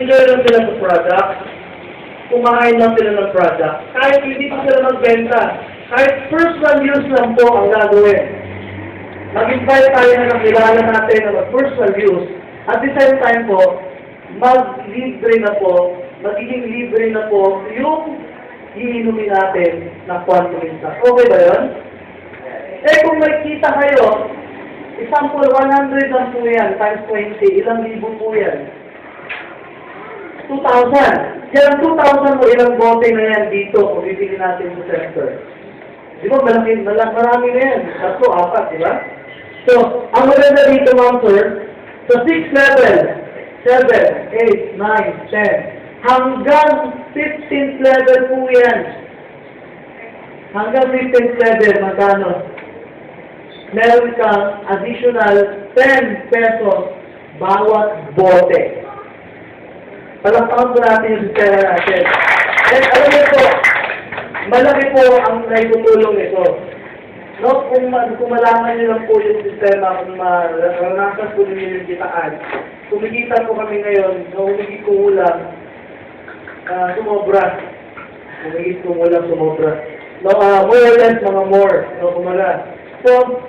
enjoy lang sila sa product, kumain lang sila ng product, kahit hindi pa sila magbenta, kahit personal use lang po ang gagawin. Mag-invite tayo na nakilala natin na personal use, at the same time po, mag-libre na po, magiging libre na po yung iinumin natin na quantum intact. Okay ba yun? Eh kung makikita kayo, example 100 lang po yan, times 20, ilang libo po yan? 2,000. Yan, 2,000 mo ilang bote na yan dito kung bibili natin sa sector. Di ba, marami na yan. 3, 4, di ba? So, ang maganda dito, ma'am sir, sa 6 level, 7, 8, 9, 10, hanggang 15th level po yan. Hanggang 15th level, magkano? Meron kang additional 10 pesos bawat bote. Palakpakan po natin yung sistema natin. And alam niyo po, malaki po ang naitutulong nito. No? Kung malaman niyo lang po yung sistema, kung maranasan po ninyo yung kitaan, kumikita po kami ngayon, na humigit kumulang, sumobra. Humigit kumulang, sumobra. No, more or less, mga more. No, kumala. So,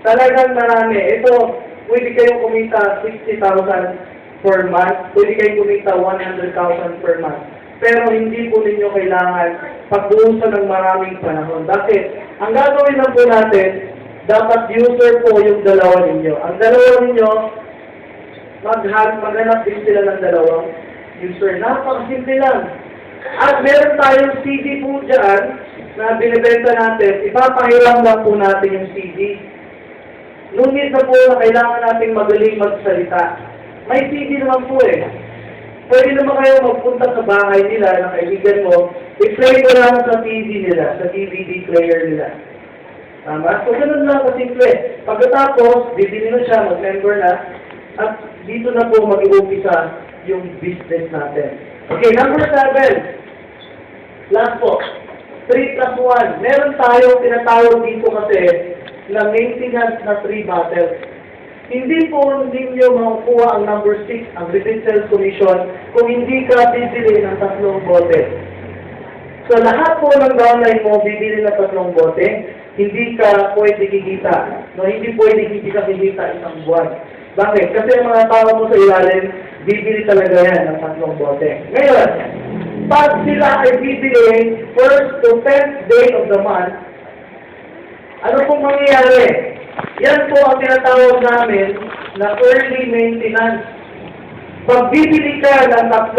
talagang marami. Ito, pwede kayong kumita 60,000 per month, pwede kayong kumita 100,000 per month. Pero hindi po ninyo kailangan pag-uusan ng maraming panahon. Bakit? Ang gagawin lang po natin, dapat user po yung dalawa ninyo. Ang dalawa ninyo, maghanap din sila ng dalawang user. Napakasimple lang. At meron tayong CD po dyan na binibenta natin, ipapahiram lang po natin yung CD. Ngunit na po na kailangan natin magaling magsalita. May CD naman po eh. Pwede naman kayo magpunta sa bahay nila ng kaibigan mo, i-play ko lang sa TV nila, sa DVD player nila. Tama? So, ganun lang kasimple. Pagkatapos, bibili na siya, mag-member na, at dito na po mag-iumpisa yung business natin. Okay, number 7. Last po. 3+1. Meron tayong tinatawag dito kasi na maintenance na 3 bottles. Hindi po ninyo makukuha ang number 6, ang repeat sales commission, kung hindi ka bibili ng 3 bote. So, lahat po ng downline mo, bibili ng 3 bote, hindi ka pwede kikita. No, hindi pwede hindi ka kikita isang buwan. Bakit? Kasi ang mga tao mo sa ilalim, bibili talaga yan ng 3 bote. Ngayon, pag sila ay bibili, 1st to 10th day of the month, ano pong mangyayari? Yan po ang tinatawag namin na early maintenance. Pag bibili ka ng 3